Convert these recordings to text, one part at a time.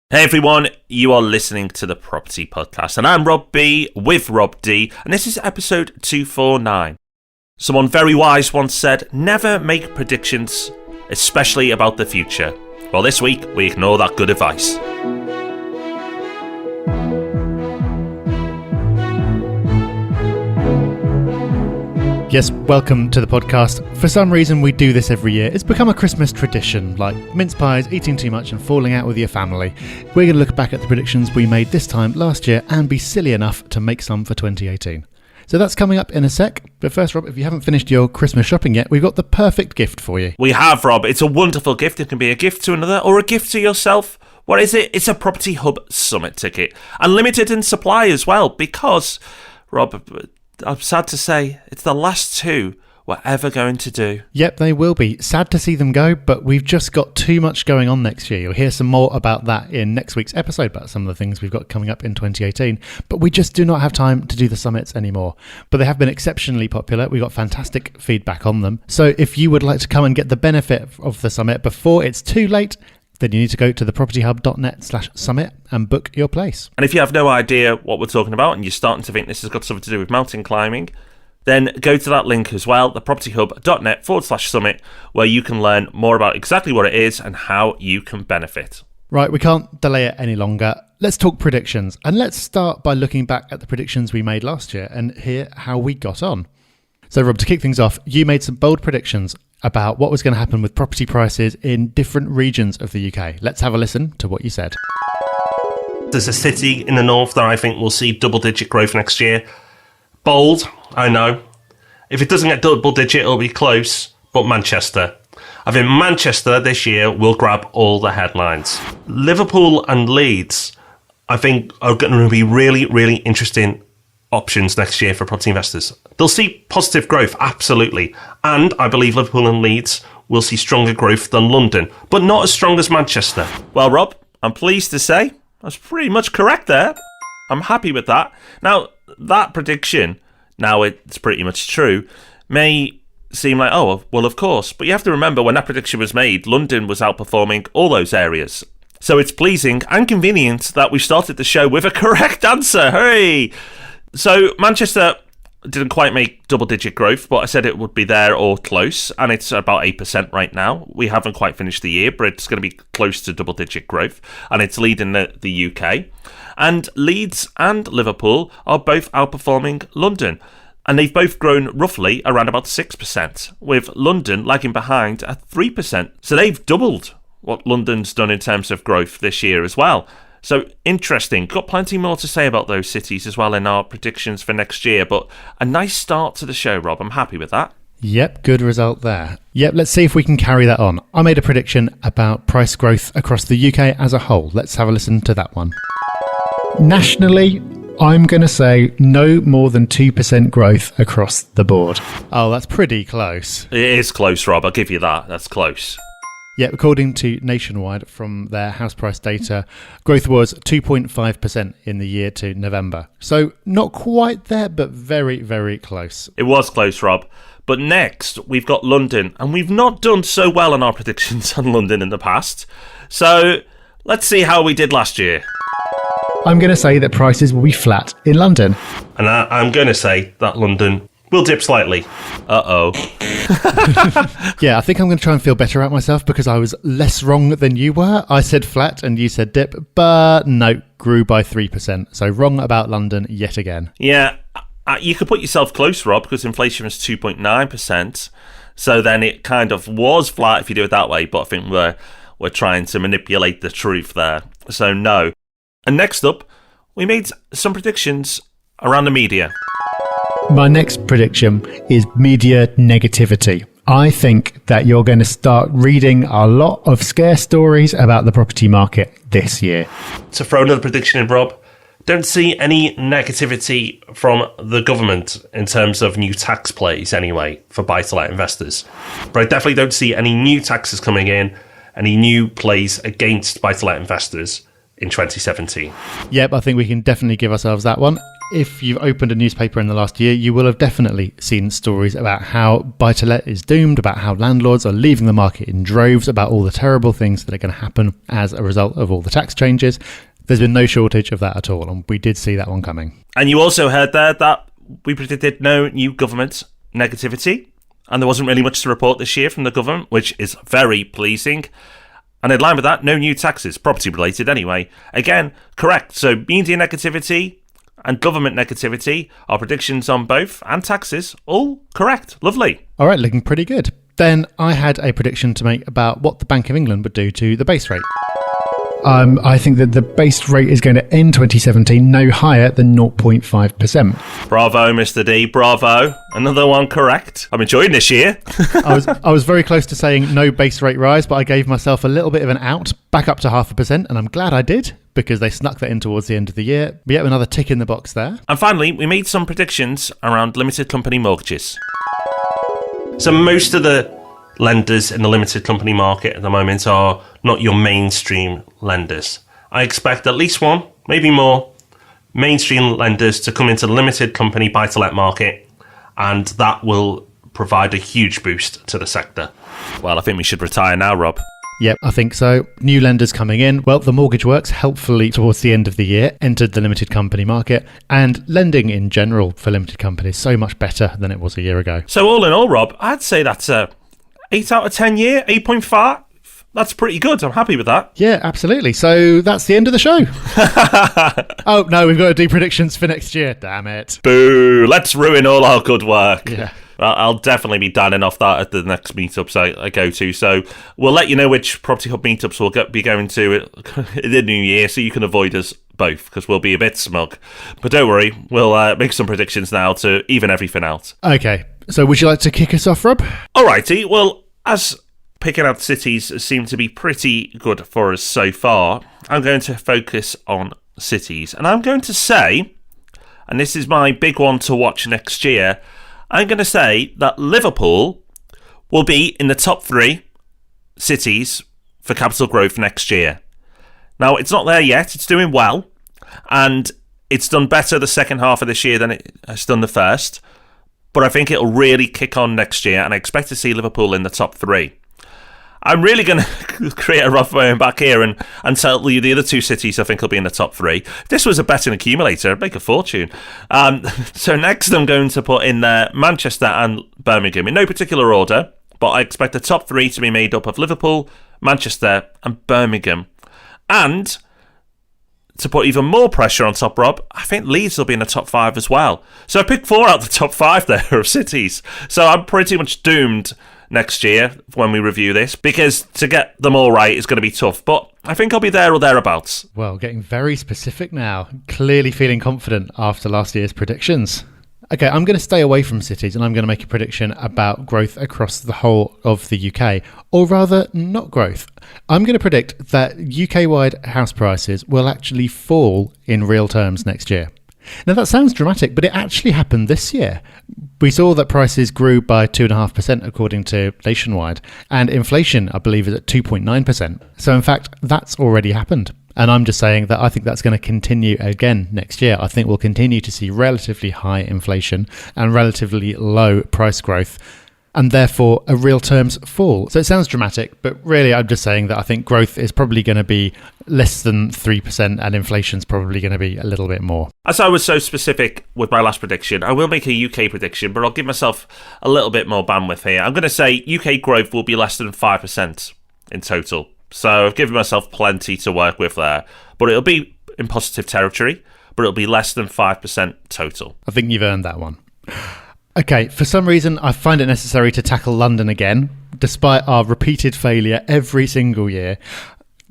Hey everyone, you are listening to the Property Podcast, and I'm Rob B with Rob D, and this is episode 249. Someone very wise once said, never make predictions, especially about the future. Well, this week, we ignore that good advice. Yes, welcome to the podcast. For some reason, we do this every year. It's become a Christmas tradition, like mince pies, eating too much and falling out with your family. We're going to look back at the predictions we made this time last year and be silly enough to make some for 2018. So that's coming up in a sec. But first, Rob, if you haven't finished your Christmas shopping yet, we've got the perfect gift for you. We have, Rob. It's a wonderful gift. It can be a gift to another or a gift to yourself. What is it? It's a Property Hub Summit ticket. And limited in supply as well, because, Rob, I'm sad to say, it's the last two we're ever going to do. Yep, they will be. Sad to see them go, but we've just got too much going on next year. You'll hear some more about that in next week's episode, about some of the things we've got coming up in 2018. But we just do not have time to do the summits anymore. But they have been exceptionally popular. We got fantastic feedback on them. So if you would like to come and get the benefit of the summit before it's too late, then you need to go to thepropertyhub.net/summit and book your place. And if you have no idea what we're talking about and you're starting to think this has got something to do with mountain climbing, then go to that link as well, thepropertyhub.net/summit, where you can learn more about exactly what it is and how you can benefit. Right, we can't delay it any longer. Let's talk predictions. And let's start by looking back at the predictions we made last year and hear how we got on. So, Rob, to kick things off, you made some bold predictions about what was going to happen with property prices in different regions of the UK. Let's have a listen to what you said. There's a city in the north that I think will see double-digit growth next year. Bold, I know. If it doesn't get double-digit, it'll be close, but Manchester. I think Manchester this year will grab all the headlines. Liverpool and Leeds, I think, are going to be really, really interesting options next year for property investors. They'll see positive growth, absolutely. And I believe Liverpool and Leeds will see stronger growth than London, but not as strong as Manchester. Well, Rob, I'm pleased to say I was pretty much correct there. I'm happy with that. Now, that prediction, now it's pretty much true, may seem like, oh, well, of course. But you have to remember, when that prediction was made, London was outperforming all those areas. So it's pleasing and convenient that we started the show with a correct answer. Hooray! So Manchester didn't quite make double-digit growth, but I said it would be there or close, and it's about 8% right now. We haven't quite finished the year, but it's going to be close to double-digit growth, and it's leading the UK. And Leeds and Liverpool are both outperforming London, and they've both grown roughly around about 6%, with London lagging behind at 3%. So they've doubled what London's done in terms of growth this year as well. So interesting. Got plenty more to say about those cities as well in our predictions for next year, but a nice start to the show, Rob. I'm happy with that. Yep, good result there. Yep, let's see if we can carry that on. I made a prediction about price growth across the UK as a whole. Let's have a listen to that one. Nationally, I'm going to say no more than 2% growth across the board. Oh, that's pretty close. It is close, Rob. I'll give you that. That's close. Yeah, according to Nationwide from their house price data, growth was 2.5% in the year to November. So not quite there, but very, very close. It was close, Rob. But next, we've got London, and we've not done so well on our predictions on London in the past. So let's see how we did last year. I'm going to say that prices will be flat in London. And I'm going to say that London will dip slightly. Uh-oh. Yeah, I think I'm going to try and feel better about myself because I was less wrong than you were. I said flat and you said dip, but no, grew by 3%. So wrong about London yet again. Yeah, you could put yourself close, Rob, because inflation was 2.9%. So then it kind of was flat if you do it that way, but I think we're trying to manipulate the truth there. So no. And next up, we made some predictions around the media. My next prediction is media negativity. I think that you're going to start reading a lot of scare stories about the property market this year. To throw another prediction in, Rob, don't see any negativity from the government in terms of new tax plays anyway for buy-to-let investors. But I definitely don't see any new taxes coming in, any new plays against buy-to-let investors in 2017. Yep, I think we can definitely give ourselves that one. If you've opened a newspaper in the last year, you will have definitely seen stories about how buy-to-let is doomed, about how landlords are leaving the market in droves, about all the terrible things that are going to happen as a result of all the tax changes. There's been no shortage of that at all, and we did see that one coming. And you also heard there that we predicted no new government negativity, and there wasn't really much to report this year from the government, which is very pleasing. And in line with that, no new taxes, property related anyway. Again, correct. So media negativity and government negativity, our predictions on both, and taxes, all correct. Lovely. All right, looking pretty good. Then I had a prediction to make about what the Bank of England would do to the base rate. I think that the base rate is going to end 2017 no higher than 0.5%. Bravo, Mr. D. Bravo. Another one correct. I'm enjoying this year. I was very close to saying no base rate rise, but I gave myself a little bit of an out, back up to 0.5%, and I'm glad I did, because they snuck that in towards the end of the year. Yet another tick in the box there. And finally, we made some predictions around limited company mortgages. So most of the lenders in the limited company market at the moment are not your mainstream lenders. I expect at least one, maybe more, mainstream lenders to come into the limited company buy-to-let market, and that will provide a huge boost to the sector. Well, I think we should retire now, Rob. Yep, I think so. New lenders coming in. Well, the Mortgage Works helpfully towards the end of the year entered the limited company market, and lending in general for limited companies so much better than it was a year ago. So all in all, Rob, I'd say that's a 8 out of 10 year, 8.5. That's pretty good. I'm happy with that. Yeah, absolutely. So that's the end of the show. Oh, no, we've got to do predictions for next year. Damn it. Boo. Let's ruin all our good work. Yeah. Well, I'll definitely be dialing off that at the next meetups I go to. So we'll let you know which Property Hub meetups we'll be going to in the new year, so you can avoid us both, because we'll be a bit smug. But don't worry, we'll make some predictions now to even everything out. Okay. So would you like to kick us off, Rob? Alrighty. Well, as picking out cities seem to be pretty good for us so far, I'm going to focus on cities. And I'm going to say, and this is my big one to watch next year, I'm going to say that Liverpool will be in the top 3 cities for capital growth next year. Now, it's not there yet. It's doing well. And it's done better the second half of this year than it has done the first. But I think it'll really kick on next year. And I expect to see Liverpool in the top 3. I'm really going to create a rough way back here and tell you the other 2 cities I think will be in the top 3. If this was a betting accumulator, I'd make a fortune. So next I'm going to put in Manchester and Birmingham in no particular order, but I expect the top 3 to be made up of Liverpool, Manchester and Birmingham. And to put even more pressure on top, Rob, I think Leeds will be in the top 5 as well. So I picked 4 out of the top 5 there of cities. So I'm pretty much doomed next year when we review this, because to get them all right is going to be tough, but I think I'll be there or thereabouts. Well, getting very specific now. Clearly feeling confident after last year's predictions. Okay, I'm going to stay away from cities and I'm going to make a prediction about growth across the whole of the UK, or rather not growth. I'm going to predict that UK-wide house prices will actually fall in real terms next year. Now that sounds dramatic, but it actually happened this year. We saw that prices grew by 2.5% according to Nationwide, and inflation, I believe, is at 2.9%. So in fact, that's already happened. And I'm just saying that I think that's going to continue again next year. I think we'll continue to see relatively high inflation and relatively low price growth, and therefore a real terms fall. So it sounds dramatic, but really I'm just saying that I think growth is probably going to be less than 3% and inflation's probably going to be a little bit more. As I was so specific with my last prediction, I will make a UK prediction, but I'll give myself a little bit more bandwidth here. I'm going to say UK growth will be less than 5% in total. So I've given myself plenty to work with there, but it'll be in positive territory, but it'll be less than 5% total. I think you've earned that one. Okay, for some reason, I find it necessary to tackle London again, despite our repeated failure every single year.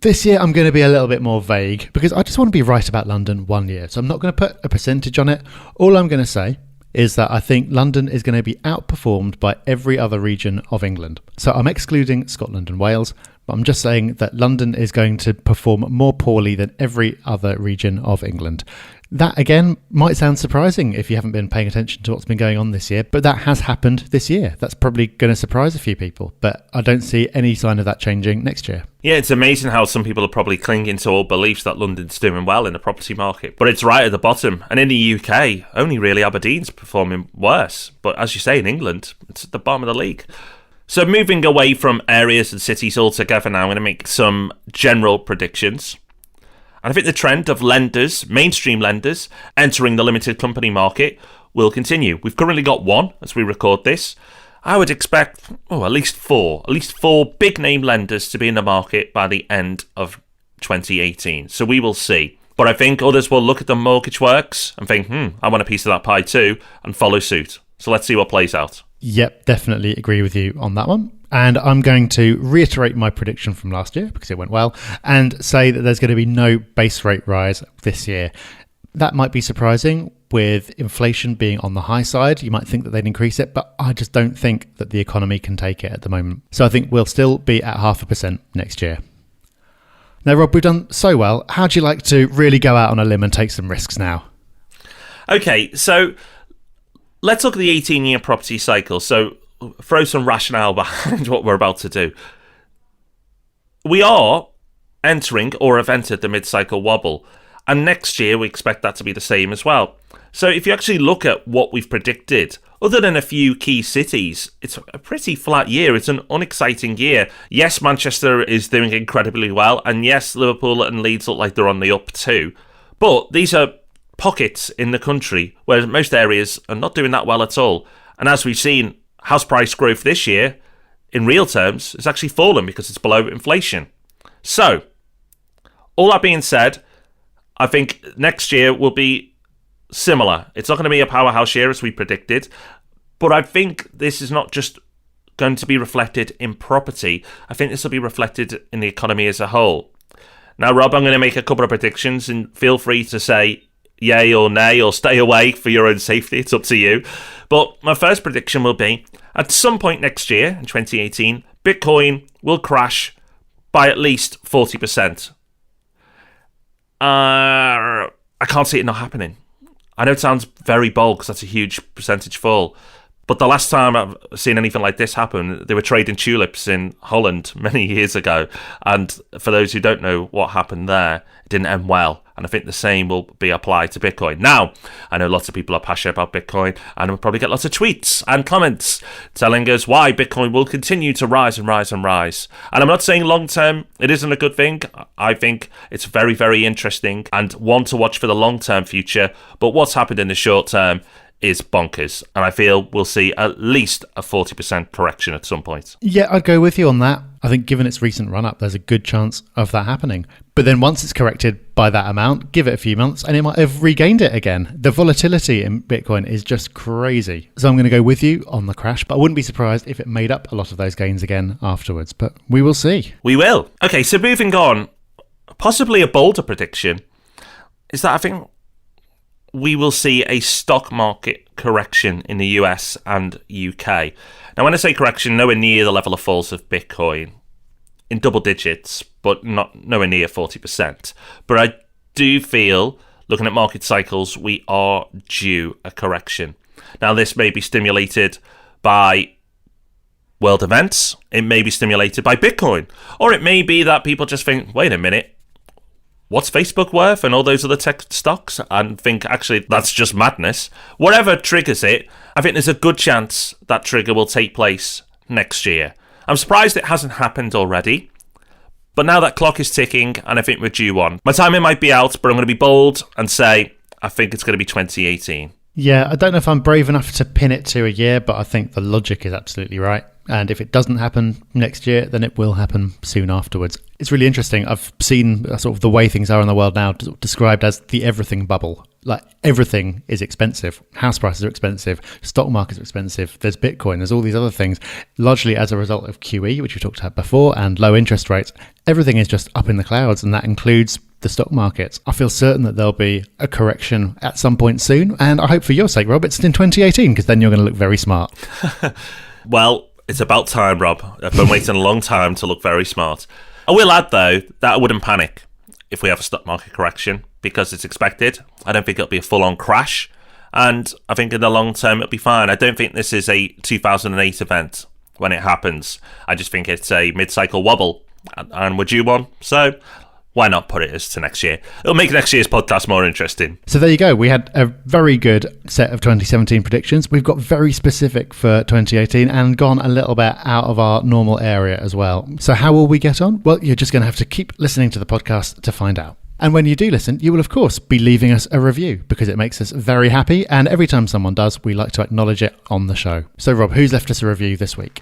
This year, I'm going to be a little bit more vague, because I just want to be right about London one year. So I'm not going to put a percentage on it. All I'm going to say is that I think London is going to be outperformed by every other region of England. So I'm excluding Scotland and Wales, But I'm just saying that London is going to perform more poorly than every other region of England. That, again, might sound surprising if you haven't been paying attention to what's been going on this year, but that has happened this year. That's probably going to surprise a few people, but I don't see any sign of that changing next year. Yeah, it's amazing how some people are probably clinging to old beliefs that London's doing well in the property market, but it's right at the bottom. And in the UK, only really Aberdeen's performing worse. But as you say, in England, it's at the bottom of the league. So moving away from areas and cities altogether now, I'm going to make some general predictions. And I think the trend of lenders, mainstream lenders, entering the limited company market will continue. We've currently got one as we record this. I would expect at least four big name lenders to be in the market by the end of 2018. So we will see. But I think others will look at the mortgage works and think, I want a piece of that pie too, and follow suit. So let's see what plays out. Yep, definitely agree with you on that one. And I'm going to reiterate my prediction from last year because it went well and say that there's going to be no base rate rise this year. That might be surprising with inflation being on the high side. You might think that they'd increase it, but I just don't think that the economy can take it at the moment. So I think we'll still be at 0.5% next year. Now, Rob, we've done so well. How'd you like to really go out on a limb and take some risks now? Okay, so let's look at the 18-year property cycle. So throw some rationale behind what we're about to do. We are entering or have entered the mid-cycle wobble, and next year we expect that to be the same as well. So if you actually look at what we've predicted, other than a few key cities, it's a pretty flat year. It's an unexciting year. Yes, Manchester is doing incredibly well, and yes, Liverpool and Leeds look like they're on the up too. But these are pockets in the country where most areas are not doing that well at all. And as we've seen, house price growth this year, in real terms, has actually fallen because it's below inflation. So, all that being said, I think next year will be similar. It's not going to be a powerhouse year as we predicted, but I think this is not just going to be reflected in property. I think this will be reflected in the economy as a whole. Now, Rob, I'm going to make a couple of predictions, and feel free to say yay or nay or stay away for your own safety. It's up to you. But my first prediction will be, at some point next year, in 2018, Bitcoin will crash by at least 40%. I can't see it not happening. I know it sounds very bold because that's a huge percentage fall. But the last time I've seen anything like this happen, they were trading tulips in Holland many years ago. And for those who don't know what happened there, it didn't end well. And I think the same will be applied to Bitcoin. Now, I know lots of people are passionate about Bitcoin, and we'll probably get lots of tweets and comments telling us why Bitcoin will continue to rise and rise and rise. And I'm not saying long term it isn't a good thing. I think it's very, very interesting and one to watch for the long term future. But what's happened in the short term is bonkers, and I feel we'll see at least a 40% correction at some point. Yeah, I'd go with you on that. I think given its recent run-up, there's a good chance of that happening. But then once it's corrected by that amount, give it a few months and it might have regained it again. The volatility in Bitcoin is just crazy. So I'm going to go with you on the crash, but I wouldn't be surprised if it made up a lot of those gains again afterwards. But we will see. We will. Okay, so moving on, possibly a bolder prediction is that I think we will see a stock market correction in the US and UK. Now, when I say correction, nowhere near the level of falls of Bitcoin, in double digits, but nowhere near 40%. But I do feel, looking at market cycles, we are due a correction. Now, this may be stimulated by world events. It may be stimulated by Bitcoin. Or it may be that people just think, wait a minute, what's Facebook worth and all those other tech stocks, and think, actually, that's just madness. Whatever triggers it, I think there's a good chance that trigger will take place next year. I'm surprised it hasn't happened already, but now that clock is ticking, and I think we're due one. My timing might be out, but I'm going to be bold and say I think it's going to be 2018. Yeah, I don't know if I'm brave enough to pin it to a year, but I think the logic is absolutely right. And if it doesn't happen next year, then it will happen soon afterwards. It's really interesting. I've seen sort of the way things are in the world now described as the everything bubble. Like, everything is expensive. House prices are expensive. Stock markets are expensive. There's Bitcoin. There's all these other things. Largely as a result of QE, which we talked about before, and low interest rates. Everything is just up in the clouds, and that includes the stock markets. I feel certain that there'll be a correction at some point soon. And I hope for your sake, Rob, it's in 2018, because then you're going to look very smart. Well, It's about time, Rob. I've been waiting a long time to look very smart. I will add, though, that I wouldn't panic if we have a stock market correction because it's expected. I don't think it'll be a full-on crash. And I think in the long term, it'll be fine. I don't think this is a 2008 event when it happens. I just think it's a mid-cycle wobble. And we're due one. So why not put it as to next year? It'll make next year's podcast more interesting. So there you go. We had a very good set of 2017 predictions. We've got very specific for 2018 and gone a little bit out of our normal area as well. So how will we get on? Well, you're just going to have to keep listening to the podcast to find out. And when you do listen, you will, of course, be leaving us a review because it makes us very happy. And every time someone does, we like to acknowledge it on the show. So, Rob, who's left us a review this week?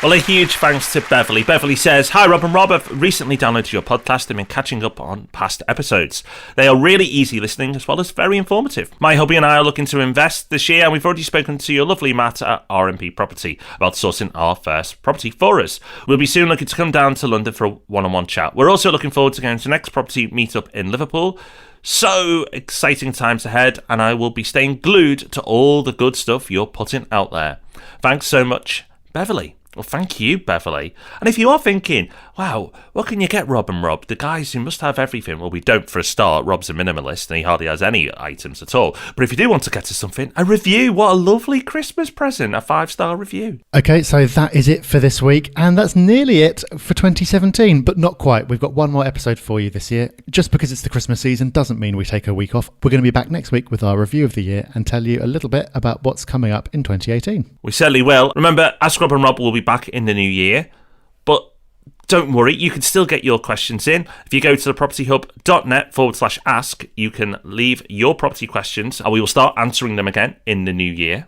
Well, a huge thanks to Beverly. Beverly says, "Hi Rob and Rob, I've recently downloaded your podcast and been catching up on past episodes. They are really easy listening as well as very informative. My hubby and I are looking to invest this year and we've already spoken to your lovely Matt at R&P Property about sourcing our first property for us. We'll be soon looking to come down to London for a one-on-one chat. We're also looking forward to going to the next property meetup in Liverpool. So exciting times ahead and I will be staying glued to all the good stuff you're putting out there. Thanks so much, Beverly." Well, thank you, Beverly. And if you are thinking, wow, what can you get Rob and Rob? The guys who must have everything. Well, we don't for a start. Rob's a minimalist and he hardly has any items at all. But if you do want to get us something, a review. What a lovely Christmas present. A 5-star review. Okay, so that is it for this week. And that's nearly it for 2017, but not quite. We've got one more episode for you this year. Just because it's the Christmas season doesn't mean we take a week off. We're going to be back next week with our review of the year and tell you a little bit about what's coming up in 2018. We certainly will. Remember, Ask Rob and Rob will be back in the new year, but don't worry, you can still get your questions in. If you go to thepropertyhub.net/ask, you can leave your property questions and we will start answering them again in the new year.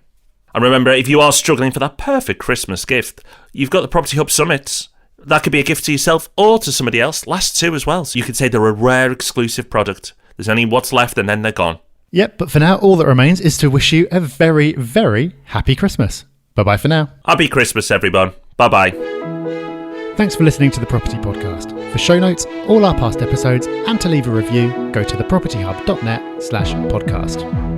And remember, if you are struggling for that perfect Christmas gift, you've got the Property Hub Summits. That could be a gift to yourself or to somebody else. Last two as well. So you could say they're a rare exclusive product. There's only what's left and then they're gone. Yep, but for now, all that remains is to wish you a very, very happy Christmas. Bye-bye for now. Happy Christmas, everyone. Bye-bye. Thanks for listening to The Property Podcast. For show notes, all our past episodes, and to leave a review, go to thepropertyhub.net/podcast.